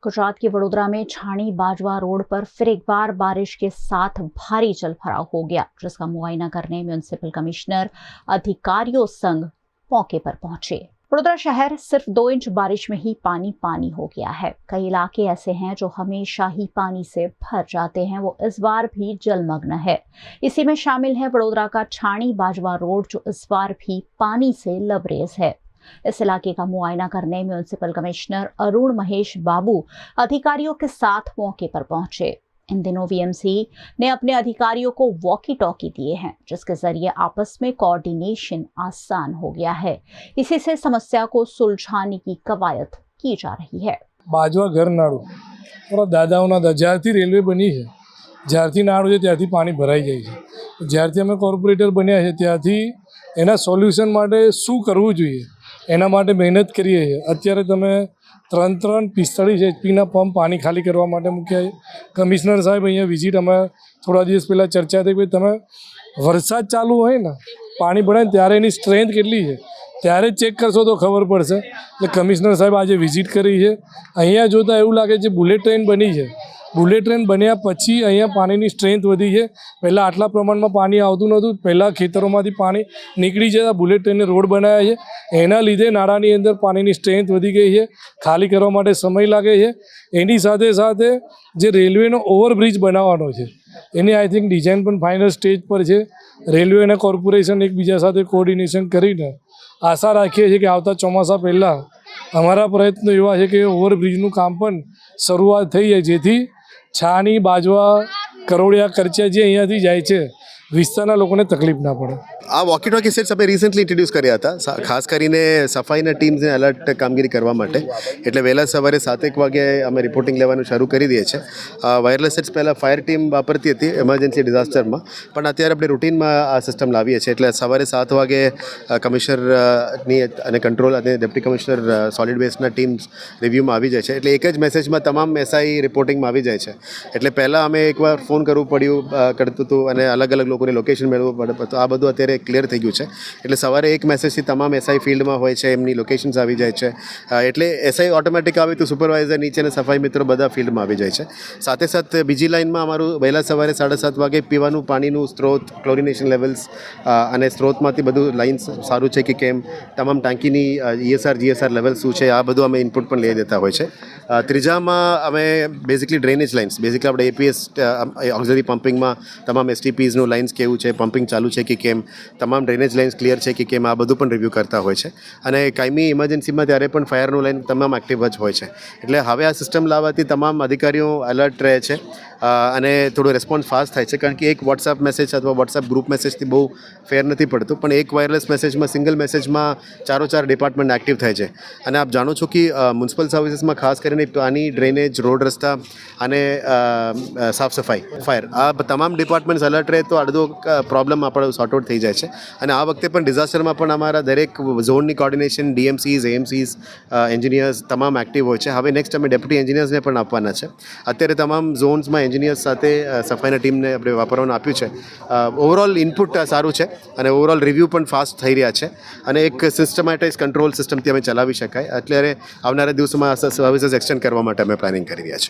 गुजरात के वडोदरा में छाणी बाजवा रोड पर फिर एक बार बारिश के साथ भारी जलभराव हो गया, जिसका मुआयना करने म्युनिसिपल कमिश्नर अधिकारियों संग मौके पर पहुंचे। वडोदरा शहर सिर्फ 2 इंच बारिश में ही पानी हो गया है। कई इलाके ऐसे हैं जो हमेशा ही पानी से भर जाते हैं, वो इस बार भी जलमग्न है। इसी में शामिल है वडोदरा का छाणी बाजवा रोड, जो इस बार भी पानी से लबरेज है। इस इलाके का मुआयना करने म्युनिसिपल कमिश्नर अरुण महेश बाबू अधिकारियों के साथ मौके पर पहुंचे। इन दिनों वीएमसी ने अपने अधिकारियों को वॉकी टॉकी दिए हैं, जिसके जरिए आपस में कोऑर्डिनेशन आसान हो गया है। इसी से समस्या को सुलझाने की कवायद की जा रही है। बाजवा घरनाळू और दादाओना ज्यारथी रेलवे बनी है, ज्यारथी नाळू है त्यारथी पानी भराई जाए छे। ज्यारथी अमे कॉर्पोरेटर बन्या है त्यारथी एना सोल्यूशन माटे शुं करवुं जोईए एना माटे मेहनत करीए छीए। अत्यारे तमे 345 HP पम्प पानी खाली करवा माटे मूक्या है। कमिश्नर साहेब अहींया विजिट अमे थोड़ा दिवस पहला चर्चा थई कि तमे वरसाद चालू होय ने पानी भराय त्यारे एनी स्ट्रेंथ केटली है त्यारे चेक करशो तो खबर पड़शे। એટલે कमिश्नर साहेब आज विजिट करी है। अहींया जोता एवुं लागे छे बुलेट ट्रेन बनी है। बुलेट ट्रेन बन्या पछी अहींया पानीनी स्ट्रेंथ वधी है। पहला आटला प्रमाणमां पानी आवतुं नहोतुं, पहला खेतरोमांथी पानी નીકળી जता बुलेट ट्रेने रोड बनाव्या छे। एना लीधे नाळानी अंदर पानीनी स्ट्रेंथ वधी गई है। खाली करवा माटे समय लागे छे। एनी साथे साथे जे रेलवेनो ओवरब्रिज बनावવાનો છે એની आई थिंक डिजाइन पण फाइनल स्टेज पर છે। रेलवे અને કોર્પોરેશન એકબીજા સાથે કોર્ડિનેશન કરીને આશા રાખીએ છીએ કે આવતા ચોમાસા પહેલાં અમારા પ્રયત્નો એવા છે કે ઓવરબ્રિજનું કામ પણ શરૂઆત થઈ જાય, જેથી છાણી બાજવા કરોડિયા કરચિયા જે અહીંયાથી જાય છે વિસ્તારના લોકોને તકલીફ ના પડે। આ વોકી ટોકી સેટ્સ અમે રિસેન્ટલી ઇન્ટ્રોડ્યુસ કર્યા હતા, ખાસ કરીને સફાઈના ટીમ્સને એલર્ટ કામગીરી કરવા માટે। એટલે વહેલા સવારે 7 વાગે અમે રિપોર્ટિંગ લેવાનું શરૂ કરી દઈએ છીએ। વાયરલેસ સેટ્સ પહેલાં ફાયર ટીમ વાપરતી હતી એમરજન્સી ડિઝાસ્ટરમાં, પણ અત્યારે આપણે રૂટીનમાં આ સિસ્ટમ લાવીએ છીએ। એટલે સવારે 7 વાગે કમિશનરની અને કંટ્રોલ અને ડેપ્યુટી કમિશનર સોલિડ વેસ્ટના ટીમ્સ રિવ્યૂમાં આવી જાય છે। એટલે એક જ મેસેજમાં તમામ એસઆઈ રિપોર્ટિંગમાં આવી જાય છે। એટલે પહેલાં અમે એકવાર ફોન કરવું પડતું હતું અને અલગ અલગ લોકોને લોકેશન મેળવવું પડે, તો આ બધું અત્યારે ક્લિયર થઈ ગયું છે। એટલે સવારે એક મેસેજથી તમામ એસઆઈ ફિલ્ડમાં હોય છે, એમની લોકેશન્સ આવી જાય છે। એટલે એસઆઈ ઓટોમેટિક આવે તો સુપરવાઇઝર નીચે અને સફાઈ મિત્રો બધા ફિલ્ડમાં આવી જાય છે। સાથે સાથે બીજી લાઇનમાં અમારું વહેલા સવારે 7:30 વાગે પીવાનું પાણીનું સ્ત્રોત, ક્લોરિનેશન લેવલ્સ અને સ્ત્રોતમાંથી બધું લાઇન્સ સારું છે કે કેમ, તમામ ટાંકીની ESR GSR લેવલ શું છે, આ બધું અમે ઇનપુટ પણ લઈ દેતા હોય છે। ત્રીજામાં અમે બેઝિકલી ડ્રેનેજ લાઇન્સ, બેઝિકલી આપણે APS ઓક્ઝિલરી પમ્પિંગમાં તમામ STPsનું લાઇન્સ કેવું છે, પમ્પિંગ ચાલુ છે કે કેમ, તમામ ડ્રેનેજ લાઇન્સ ક્લિયર છે કે કેમ, આ બધું પણ રિવ્યૂ કરતા હોય છે। અને કાયમી ઇમરજન્સીમાં ત્યારે પણ ફાયરનું લાઇન તમામ એક્ટિવ જ હોય છે। એટલે હવે આ સિસ્ટમ લાવવાથી તમામ અધિકારીઓ એલર્ટ રહે છે અને થોડો રિસ્પોન્સ ફાસ્ટ થાય છે, કારણ કે એક વોટ્સએપ મેસેજ અથવા વોટ્સએપ ગ્રુપ મેસેજથી બહુ ફેર નથી પડતું, પણ એક વાયરલેસ મેસેજમાં, સિંગલ મેસેજમાં 4 ડિપાર્ટમેન્ટ એક્ટિવ થાય છે। અને આપ જાણો છો કે મ્યુનિસિપલ સર્વિસીસમાં ખાસ કરીને પાણી, ડ્રેનેજ, રોડ રસ્તા અને સાફ સફાઈ, ફાયર, આ તમામ ડિપાર્ટમેન્ટ્સ એલર્ટ રહે તો અડધો પ્રોબ્લેમ આપણો સોર્ટ આઉટ થઈ જાય છે। અને આ વખતે પણ ડિઝાસ્ટરમાં પણ અમારા દરેક ઝોનની કોર્ડિનેશન, DMCs, AMCs, એન્જિનિયર્સ તમામ એક્ટિવ હોય છે। હવે નેક્સ્ટ અમે ડેપ્યુટી એન્જિનિયર્સને પણ આપવાના છે। અત્યારે તમામ ઝોન્સમાં એન્જિનિયર્સ સાથે સફાઈના ટીમને આપણે વાપરવાનું આપ્યું છે। ઓવરઓલ ઇનપુટ સારું છે અને ઓવરઓલ રિવ્યૂ પણ ફાસ્ટ થઈ રહ્યા છે અને એક સિસ્ટમેટાઇઝ કંટ્રોલ સિસ્ટમથી અમે ચલાવી શકાય। અત્યારે આવનારા દિવસોમાં સર્વિસીસ એક્સટેન્ડ કરવા માટે અમે પ્લાનિંગ કરી રહ્યા છીએ।